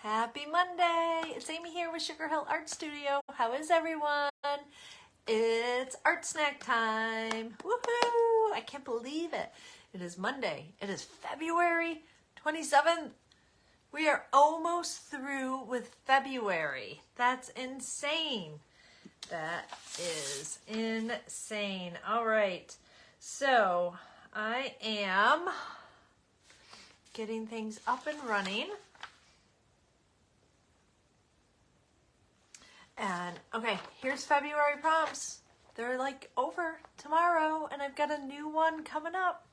Happy Monday! It's Amy here with Sugar Hill Art Studio. How is everyone? It's art snack time. Woohoo! I can't believe it. It is Monday. It is February 27th. We are almost through with February. That's insane. That is insane. All right. So I am getting things up and running. And okay, here's February prompts. They're like over tomorrow, and I've got a new one coming up.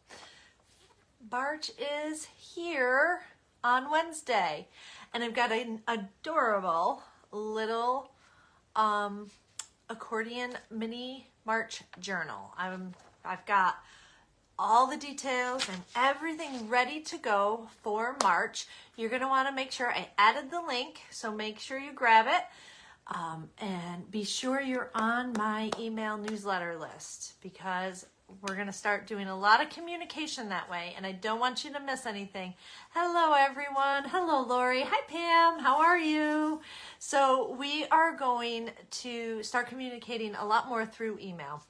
March is here on Wednesday, and I've got an adorable little accordion mini March journal. I've got all the details and everything ready to go for March. You're going to want to make sure I added the link, so make sure you grab it. And be sure you're on my email newsletter list, because we're going to start doing a lot of communication that way, and I don't want you to miss anything. Hello, everyone. Hello, Lori. Hi, Pam. How are you? So we are going to start communicating a lot more through email,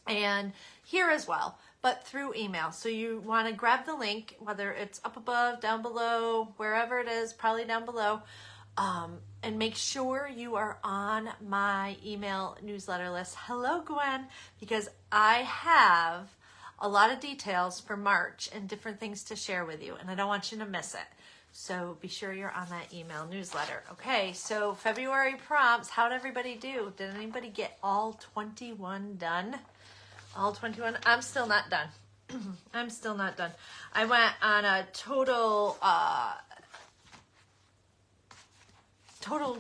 and here as well, but through email. So you want to grab the link, whether it's up above, down below, wherever it is, probably down below. And make sure you are on my email newsletter list. Hello, Gwen, because I have a lot of details for March and different things to share with you, and I don't want you to miss it. So be sure you're on that email newsletter. Okay, so February prompts, how'd everybody do? Did anybody get all 21 done? All 21? I'm still not done. I'm still not done. I went on a total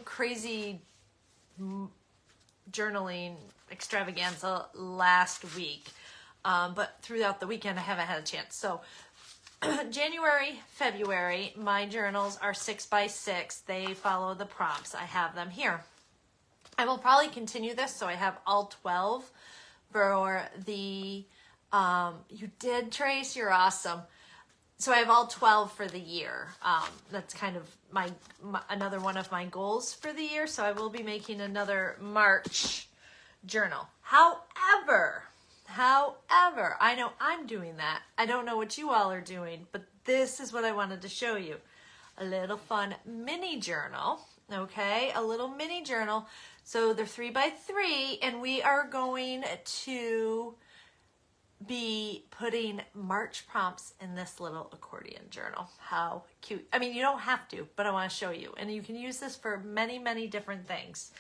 crazy journaling extravaganza last week, but throughout the weekend I haven't had a chance. So January, February, my journals are 6x6. They follow the prompts. I have them here. I will probably continue this, so I have all 12 for the you did, Trace, you're awesome. So I have all 12 for the year. That's kind of my another one of my goals for the year. So I will be making another March journal. However, I know I'm doing that. I don't know what you all are doing, but this is what I wanted to show you. A little fun mini journal, okay? A little mini journal. So they're 3x3, and we are going to be putting March prompts in this little accordion journal. How cute. I mean, you don't have to, but I want to show you. And you can use this for many, many different things.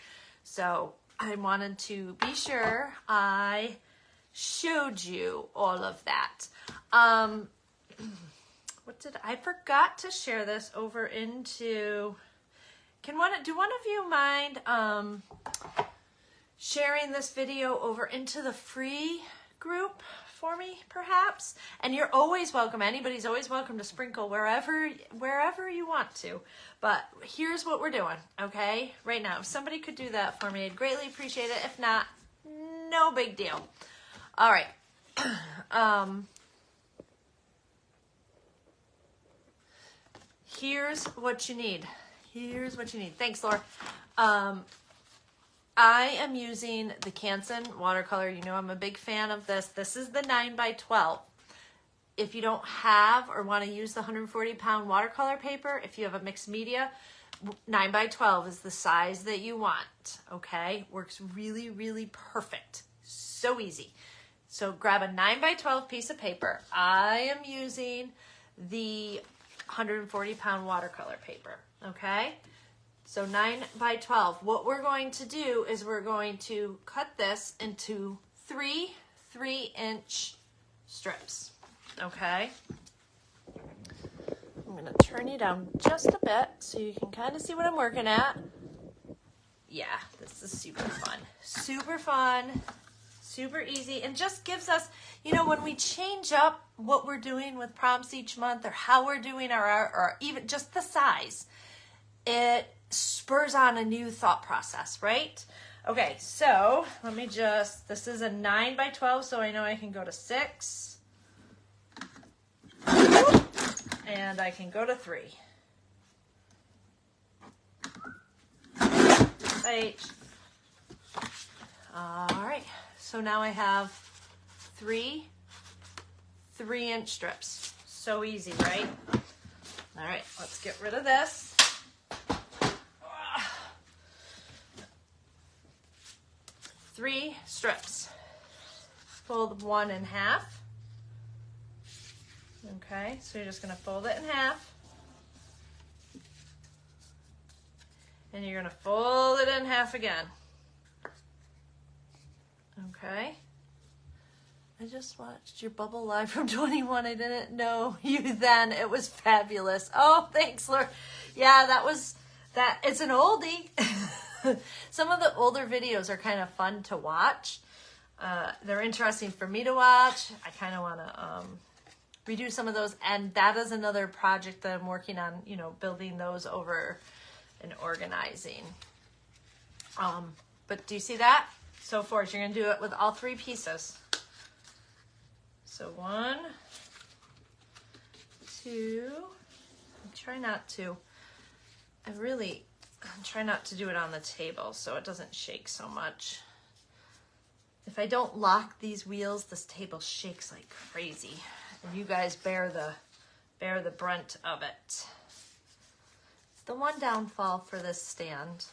So I wanted to be sure I showed you all of that. I forgot to share this over into, do one of you mind sharing this video over into the free group for me, perhaps? And you're always welcome. Anybody's always welcome to sprinkle wherever you want to. But here's what we're doing, okay? Right now, if somebody could do that for me, I'd greatly appreciate it. If not, no big deal. All right. Here's what you need. Here's what you need. Thanks, Laura. I am using the Canson watercolor. You know I'm a big fan of this. This is the 9x12. If you don't have or want to use the 140-pound watercolor paper, if you have a mixed media, 9x12 is the size that you want, okay? Works really, really perfect. So easy. So grab a 9x12 piece of paper. I am using the 140-pound watercolor paper, okay? So 9x12. What we're going to do is we're going to cut this into 3 3-inch strips, okay? I'm going to turn you down just a bit so you can kind of see what I'm working at. Yeah, this is super fun. Super fun, super easy, and just gives us, you know, when we change up what we're doing with prompts each month, or how we're doing our art, or even just the size, it spurs on a new thought process, right? Okay, so let me just, this is a 9x12, so I know I can go to 6, and I can go to 3. H. All right, so now I have 3 3-inch strips. So easy, right? All right, let's get rid of this. 3 strips. Fold 1 in half. Okay, so you're just gonna fold it in half. And you're gonna fold it in half again. Okay. I just watched your bubble live from 21. I didn't know you then. It was fabulous. Oh, thanks, Laura. Yeah, it's an oldie. Some of the older videos are kind of fun to watch. They're interesting for me to watch. I kind of want to redo some of those. And that is another project that I'm working on, you know, building those over and organizing. But do you see that? So forth, you're going to do it with all 3 pieces. So 1, 2, try not to do it on the table so it doesn't shake so much. If I don't lock these wheels, this table shakes like crazy. And you guys bear the brunt of it. The one downfall for this stand,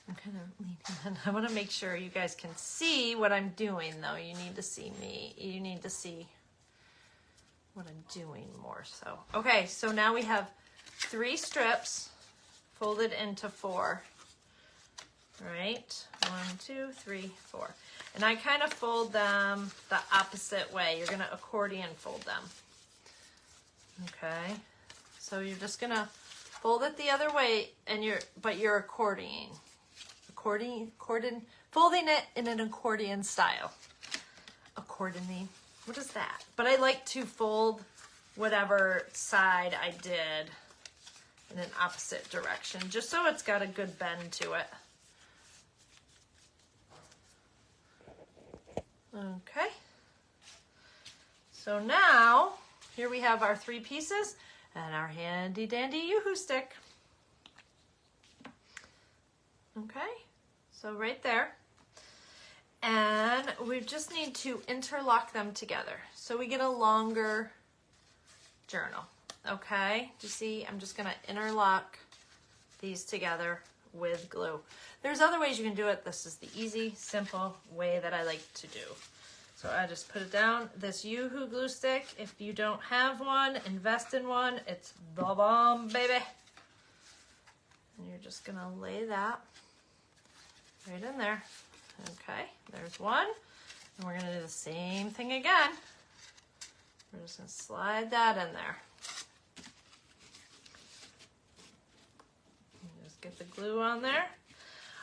I'm kind of leaning in. I want to make sure you guys can see what I'm doing, though. You need to see me. You need to see what I'm doing more so. Okay, so now we have 3 strips folded into 4. All right, 1, 2, 3, 4. And I kind of fold them the opposite way. You're going to accordion fold them. Okay, so you're just going to fold it the other way, and you're accordioning. Folding it in an accordion style. Accordioning, what is that? But I like to fold whatever side I did in an opposite direction, just so it's got a good bend to it. Okay. So now, here we have our 3 pieces and our handy dandy Yoo-hoo stick. Okay. So right there, and we just need to interlock them together so we get a longer journal. Okay, do you see? I'm just gonna interlock these together with glue. There's other ways you can do it. This is the easy, simple way that I like to do. So I just put it down. This Yoo-hoo glue stick, if you don't have one, invest in one. It's the bomb, baby. And you're just gonna lay that right in there. Okay, there's one. And we're gonna do the same thing again. We're just gonna slide that in there. Just get the glue on there.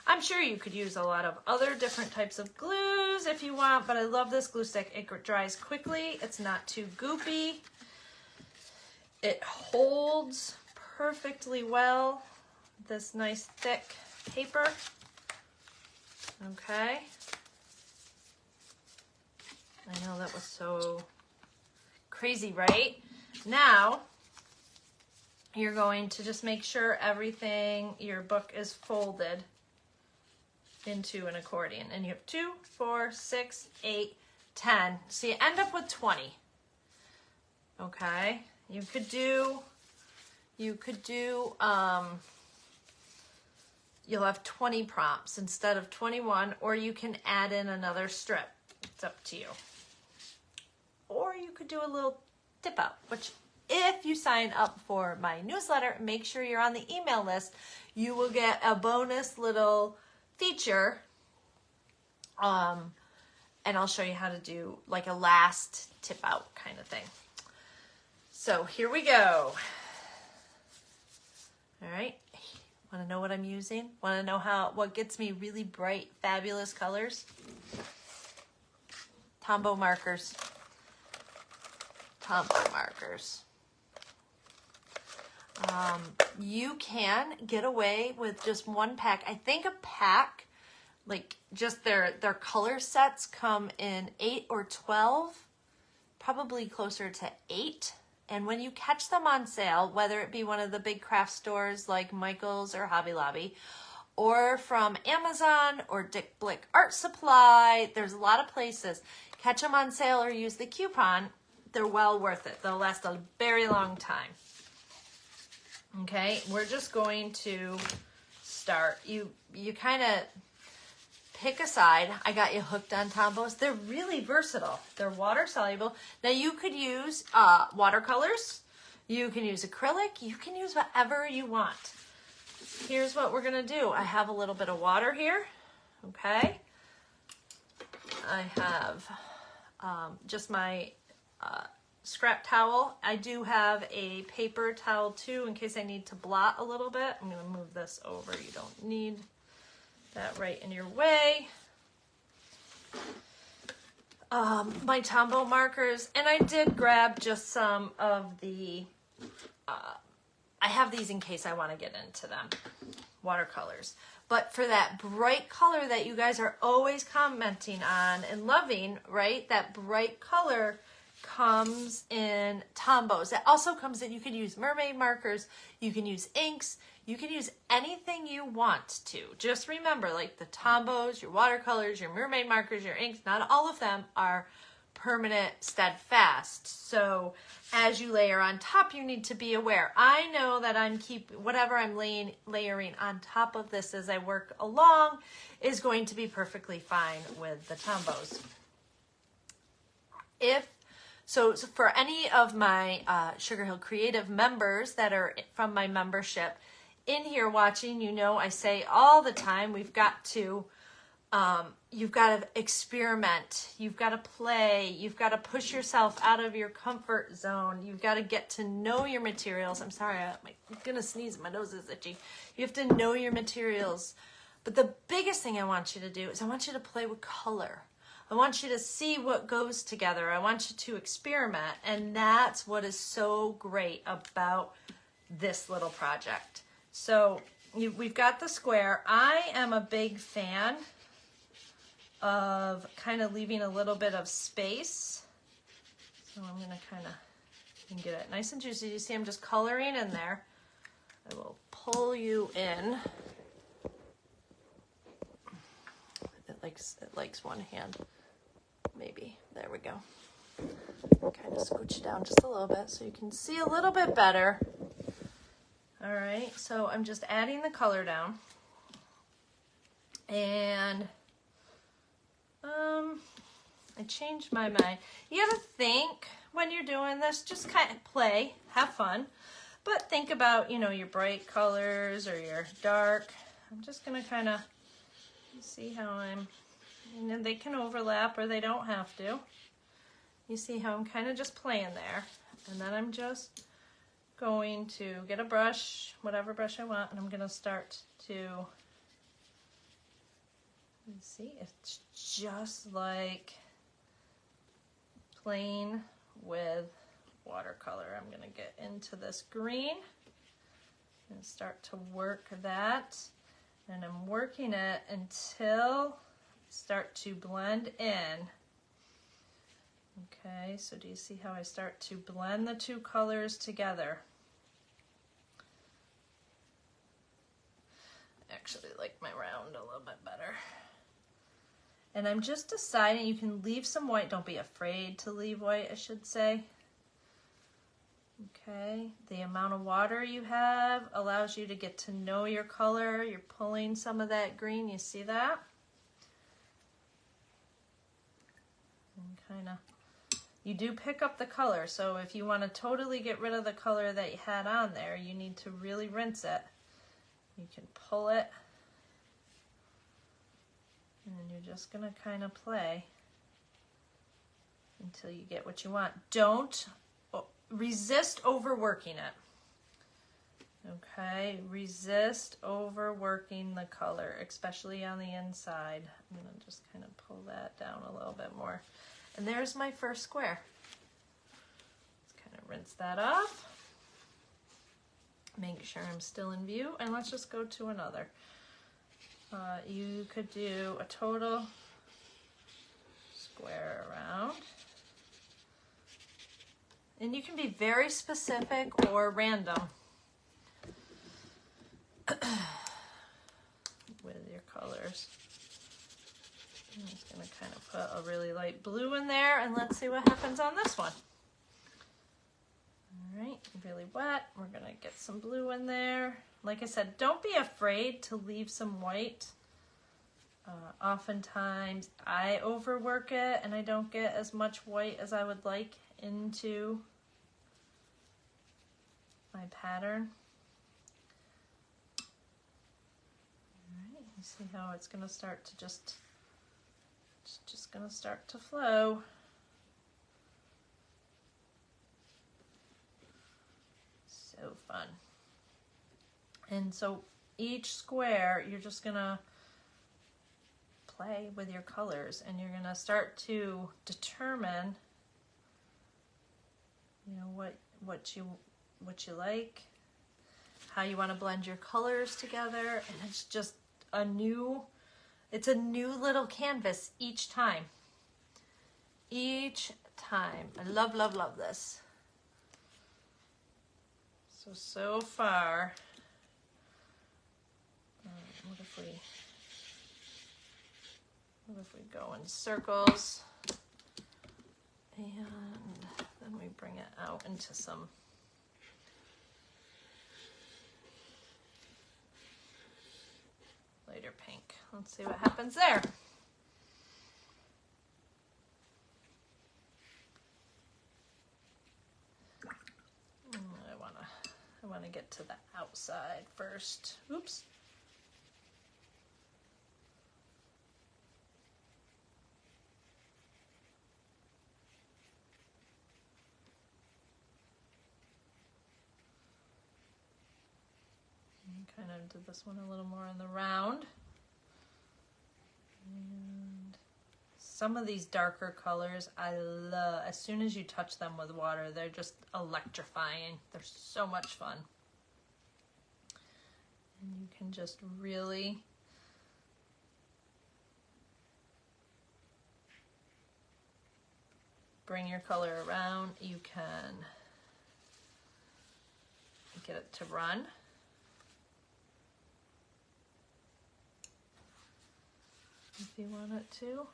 I'm sure you could use a lot of other different types of glues if you want, but I love this glue stick. It dries quickly. It's not too goopy. It holds perfectly well. This nice thick paper. Okay. I know that was so crazy, right? Now, you're going to just make sure everything, your book is folded into an accordion. And you have 2, 4, 6, 8, 10. So you end up with 20. Okay. You could do, you'll have 20 prompts instead of 21, or you can add in another strip. It's up to you. Or you could do a little tip out, which if you sign up for my newsletter, make sure you're on the email list, you will get a bonus little feature. And I'll show you how to do like a last tip out kind of thing. So here we go. All right. Want to know what I'm using? Want to know what gets me really bright, fabulous colors? Tombow markers. Tombow markers. You can get away with just one pack. I think a pack, like just their color sets come in 8 or 12, probably closer to 8. And when you catch them on sale, whether it be one of the big craft stores like Michael's or Hobby Lobby, or from Amazon or Dick Blick Art Supply. There's a lot of places. Catch them on sale or use the coupon. They're well worth it. They'll last a very long time. Okay, we're just going to start. You kind of pick a side. I got you hooked on tombows. They're really versatile. They're water soluble. Now you could use watercolors. You can use acrylic. You can use whatever you want. Here's what we're gonna do. I have a little bit of water here. Okay. I have just my scrap towel. I do have a paper towel too in case I need to blot a little bit. I'm gonna move this over. You don't need that right in your way. My tombow markers, and I did grab just some of the, I have these in case I want to get into them, watercolors. But for that bright color that you guys are always commenting on and loving, right? That bright color comes in tombows. It also comes in, you can use mermaid markers, you can use inks, you can use anything you want to. Just remember, like the tombows, your watercolors, your mermaid markers, your inks, not all of them are permanent, steadfast. So as you layer on top, you need to be aware. I know that whatever I'm layering on top of this as I work along is going to be perfectly fine with the tombows. So for any of my Sugar Hill Creative members that are from my membership in here watching, you know I say all the time, you've got to experiment, you've got to play, you've got to push yourself out of your comfort zone, you've got to get to know your materials. I'm sorry, I'm gonna sneeze, my nose is itchy. You have to know your materials. But the biggest thing I want you to do is I want you to play with color. I want you to see what goes together. I want you to experiment. And that's what is so great about this little project. So we've got the square. I am a big fan of kind of leaving a little bit of space. So I'm going to kind of get it nice and juicy. You see I'm just coloring in there. I will pull you in. It likes one hand. Maybe. There we go. Kind of scooch it down just a little bit so you can see a little bit better. All right, so I'm just adding the color down. And I changed my mind. You gotta think when you're doing this, just kind of play, have fun. But think about, your bright colors or your dark. I'm just gonna kind of see how and they can overlap or they don't have to. You see how I'm kind of just playing there. And then I'm just going to get a brush, whatever brush I want, and I'm going to start to, see, it's just like playing with watercolor. I'm going to get into this green and start to work that. And I'm working it until start to blend in. Okay, so do you see how I start to blend the two colors together? I actually like my round a little bit better. And I'm just deciding, you can leave some white. Don't be afraid to leave white, I should say. Okay, the amount of water you have allows you to get to know your color. You're pulling some of that green, you see that? You do pick up the color, so if you want to totally get rid of the color that you had on there, you need to really rinse it. You can pull it, and you're just going to kind of play until you get what you want. Don't resist overworking it. Okay, resist overworking the color, especially on the inside. I'm going to just kind of pull that down a little bit more. And there's my first square. Let's kind of rinse that off. Make sure I'm still in view. And let's just go to another. You could do a total square around. And you can be very specific or random. colors. I'm just going to kind of put a really light blue in there, and let's see what happens on this one. All right, really wet. We're going to get some blue in there. Like I said, don't be afraid to leave some white. Oftentimes I overwork it and I don't get as much white as I would like into my pattern. All right, you see how it's going to start to just going to start to flow. So fun. And so each square, you're just going to play with your colors, and you're going to start to determine, you know, what you like, how you want to blend your colors together, and it's just a new little canvas each time. Each time. I love, love, love this. So far, what if we go in circles, and then we bring it out into some lighter pink. Let's see what happens there. I want to get to the outside first. Oops. Kind of did this one a little more in the round. And some of these darker colors I love. As soon as you touch them with water, they're just electrifying. They're so much fun. And you can just really bring your color around. You can get it to run. If you want it to.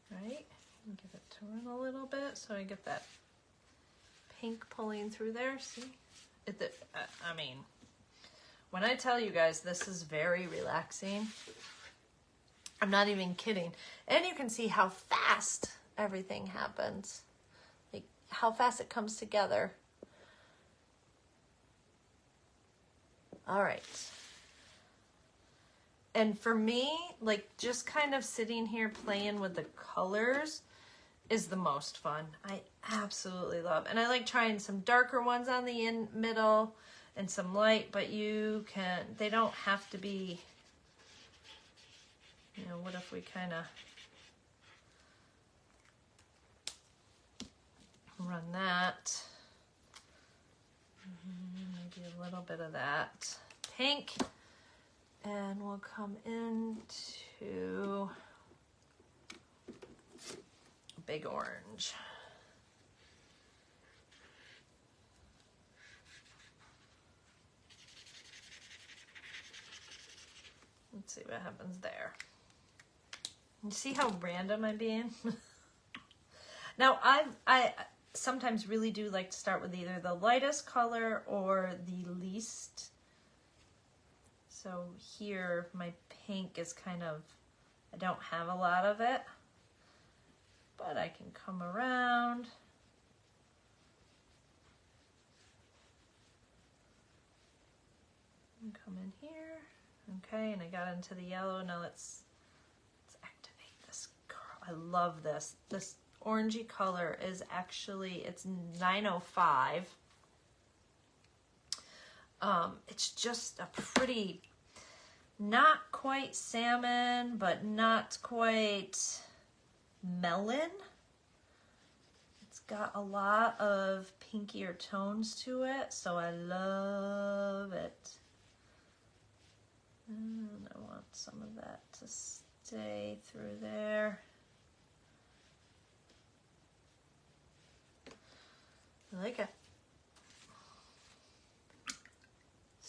Right, and give it to run a little bit so I get that pink pulling through there. See, I mean, when I tell you guys this is very relaxing, I'm not even kidding. And you can see how fast everything happens, like how fast it comes together. All right. And for me, like just kind of sitting here playing with the colors is the most fun. I absolutely love. And I like trying some darker ones on the middle and some light, but they don't have to be, you know, what if we kind of run that? Maybe a little bit of that pink, and we'll come into big orange. Let's see what happens there. You see how random I'm being? Now I sometimes really do like to start with either the lightest color or the least. So here my pink is kind of, I don't have a lot of it, but I can come around. And come in here. Okay, and I got into the yellow. Now let's activate this girl. I love this. This orangey color is actually, it's 905. It's just a pretty, not quite salmon, but not quite melon. It's got a lot of pinkier tones to it, so I love it. And I want some of that to stay through there. I like it.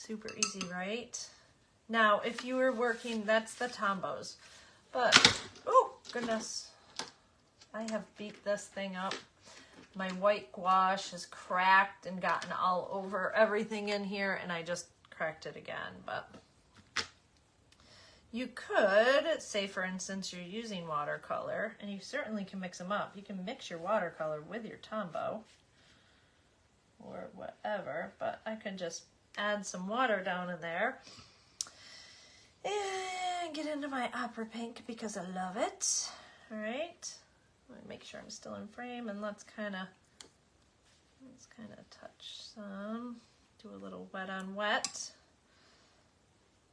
Super easy, right? Now, if you were working, that's the tombows. But, oh, goodness. I have beat this thing up. My white gouache has cracked and gotten all over everything in here, and I just cracked it again. But you could, say for instance, you're using watercolor, and you certainly can mix them up. You can mix your watercolor with your tombow or whatever, but I can just add some water down in there and get into my opera pink because I love it. All right, let me make sure I'm still in frame, and let's kind of touch some, do a little wet on wet.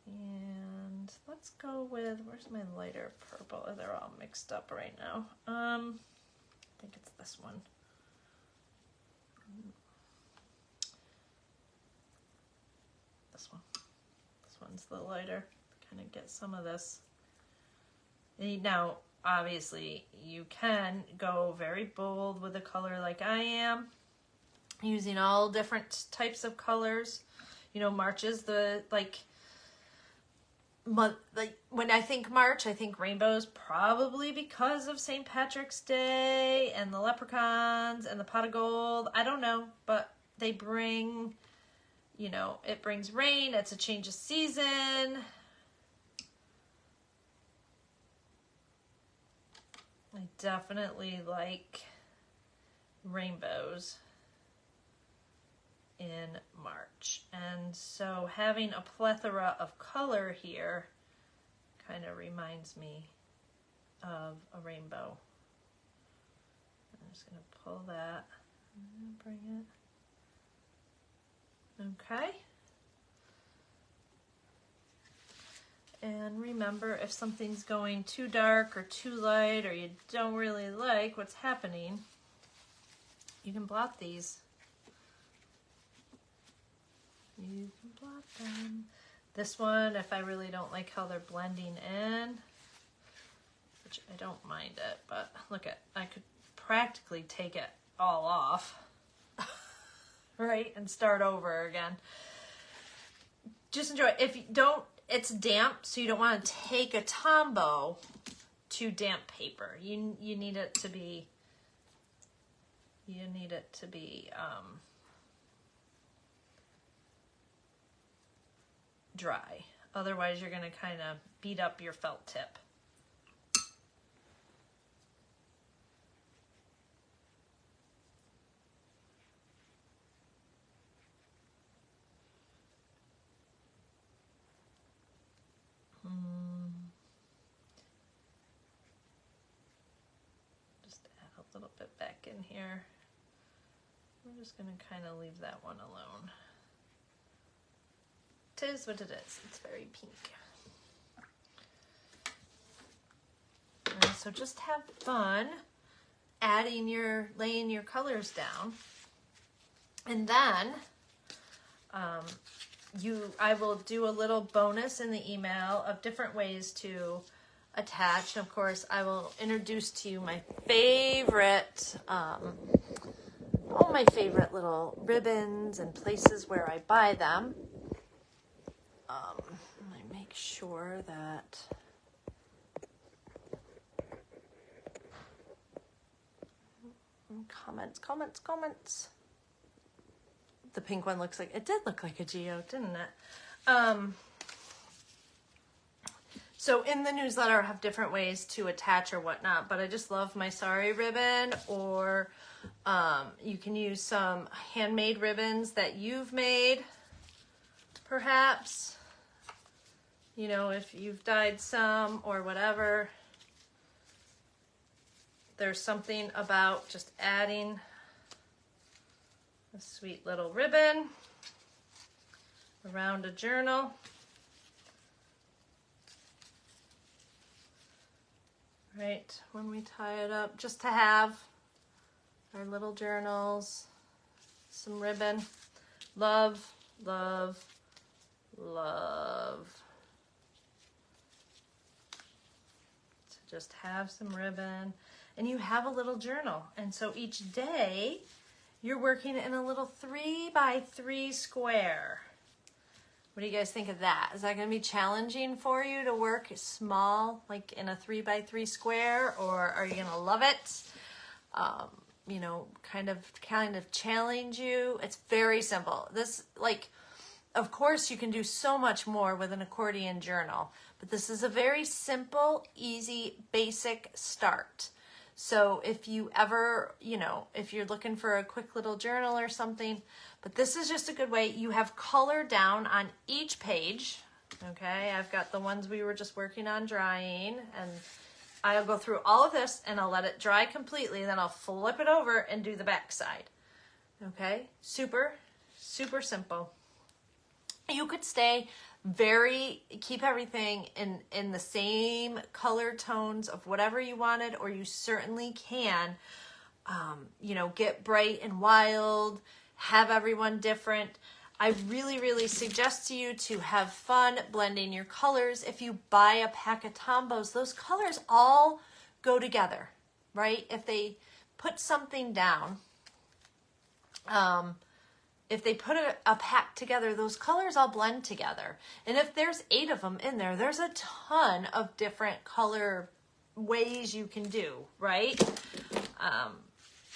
And let's go with, where's my lighter purple? They're all mixed up right now. I think it's this one. This one. This one's the lighter. Kind of get some of this. Now, obviously, you can go very bold with a color like I am, using all different types of colors. You know, March is the, month, when I think March, I think rainbows, probably because of St. Patrick's Day and the leprechauns and the pot of gold. I don't know, but they bring, you know, it brings rain. It's a change of season. I definitely like rainbows in March, and so having a plethora of color here kind of reminds me of a rainbow. I'm just going to pull that and bring it. Okay. And remember, if something's going too dark or too light, or you don't really like what's happening, you can blot these. You can blot them. This one, if I really don't like how they're blending in, which I don't mind it, but look at, I could practically take it all off, right, and start over again. Just enjoy it. If you don't, it's damp, so you don't want to take a tombow to damp paper. You need it to be, dry. Otherwise, you're going to kind of beat up your felt tip. Just add a little bit back in here. We're just going to kind of leave that one alone. It is what it is. It's very pink. And so just have fun laying your colors down. And then I will do a little bonus in the email of different ways to attach. And of course, I will introduce to you my favorite, all my favorite little ribbons and places where I buy them. I make sure that comments. The pink one looks like, it did look like a geode, didn't it? So in the newsletter, I have different ways to attach or whatnot, but I just love my sari ribbon, or you can use some handmade ribbons that you've made, perhaps. You know, if you've dyed some or whatever, there's something about just adding a sweet little ribbon around a journal. Right, when we tie it up, just to have our little journals, some ribbon. Love, love, love. To just have some ribbon, and you have a little journal. And so each day you're working in a little 3x3 square. What do you guys think of that? Is that going to be challenging for you to work small, like in a 3x3 square, or are you going to love it? You know, kind of challenge you. It's very simple. This, like, of course you can do so much more with an accordion journal, but this is a very simple, easy, basic start. So if you ever, you know, if you're looking for a quick little journal or something, but this is just a good way. You have color down on each page. Okay, I've got the ones we were just working on drying, and I'll go through all of this and I'll let it dry completely. Then I'll flip it over and do the back side. Okay, super, super simple. You could keep everything in the same color tones of whatever you wanted, or you certainly can, you know, get bright and wild, have everyone different. I really, really suggest to you to have fun blending your colors. If you buy a pack of tombows, those colors all go together, right? If they put something down, if they put a pack together, those colors all blend together. And if there's 8 of them in there, there's a ton of different color ways you can do, right?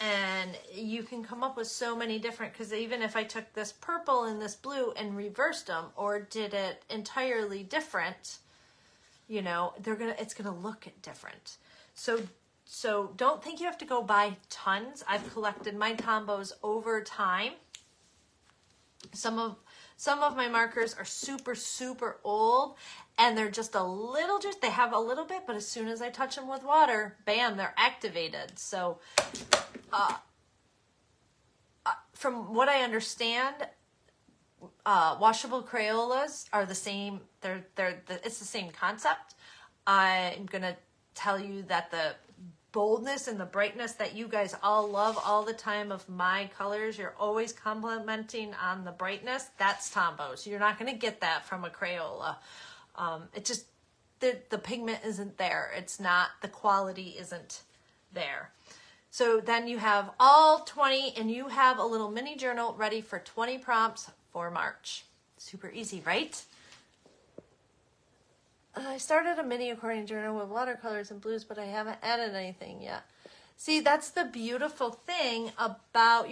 And you can come up with so many different, because even if I took this purple and this blue and reversed them or did it entirely different, you know, it's gonna look different. So don't think you have to go buy tons. I've collected my tombows over time. Some of my markers are super, super old, and they're just a little, they have a little bit, but as soon as I touch them with water, bam, they're activated. So from what I understand, washable Crayolas are the same. It's the same concept. I'm gonna tell you that the boldness and the brightness that you guys all love all the time of my colors, you're always complimenting on the brightness. That's tombow. So you're not going to get that from a Crayola. It just, the pigment isn't there. It's not, the quality isn't there. So then you have all 20, and you have a little mini journal ready for 20 prompts for March. Super easy, right? I started a mini accordion journal with watercolors and blues, but I haven't added anything yet. See, that's the beautiful thing about,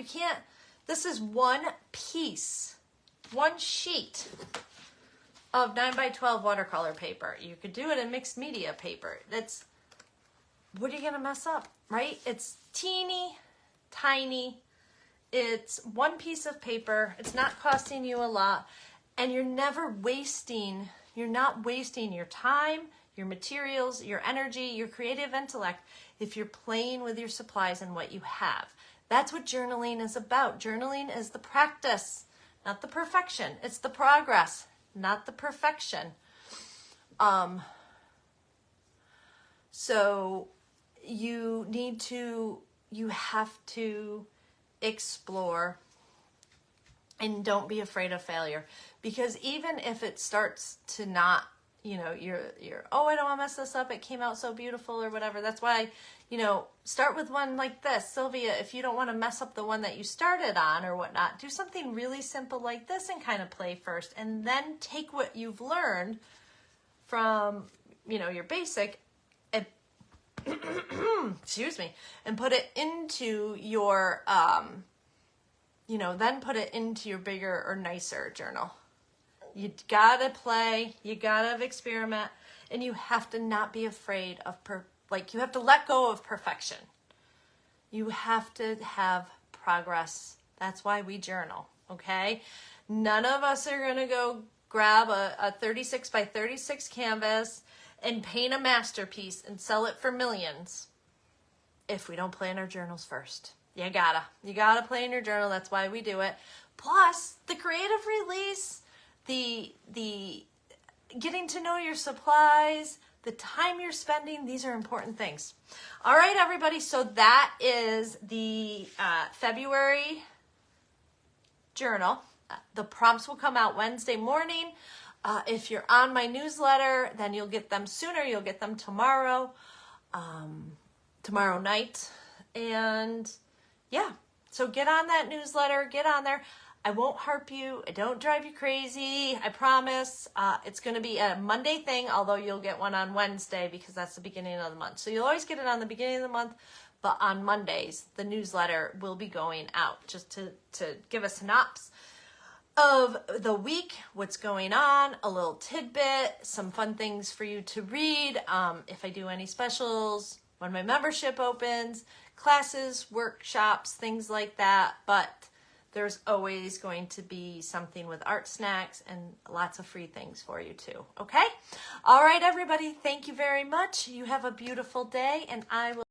this is one piece, one sheet of 9x12 watercolor paper. You could do it in mixed media paper. What are you going to mess up, right? It's teeny, tiny. It's one piece of paper. It's not costing you a lot, and you're not wasting your time, your materials, your energy, your creative intellect if you're playing with your supplies and what you have. That's what journaling is about. Journaling is the practice, not the perfection. It's the progress, not the perfection. So you have to explore, and don't be afraid of failure, because even if it starts to not, you know, you're, oh, I don't want to mess this up, it came out so beautiful or whatever. That's why, you know, start with one like this. Sylvia, if you don't want to mess up the one that you started on or whatnot, do something really simple like this and kind of play first, and then take what you've learned from, you know, your basic and excuse me, and put it into your, you know, then put it into your bigger or nicer journal. You gotta play, you gotta experiment, and you have to not be afraid of, you have to let go of perfection. You have to have progress. That's why we journal, okay? None of us are gonna go grab a 36 by 36 canvas and paint a masterpiece and sell it for millions if we don't plan our journals first. You gotta play in your journal. That's why we do it. Plus, the creative release, the getting to know your supplies, the time you're spending, these are important things. All right, everybody, so that is the February journal. The prompts will come out Wednesday morning. If you're on my newsletter, then you'll get them sooner. You'll get them tomorrow night. And yeah, so get on that newsletter, get on there. I won't harp you. I don't drive you crazy. I promise. It's going to be a Monday thing, although you'll get one on Wednesday because that's the beginning of the month. So you'll always get it on the beginning of the month, but on Mondays, the newsletter will be going out just to give a synopsis of the week, what's going on, a little tidbit, some fun things for you to read, if I do any specials, when my membership opens, classes, workshops, things like that. But there's always going to be something with art snacks and lots of free things for you too. Okay? All right, everybody. Thank you very much. You have a beautiful day, and I will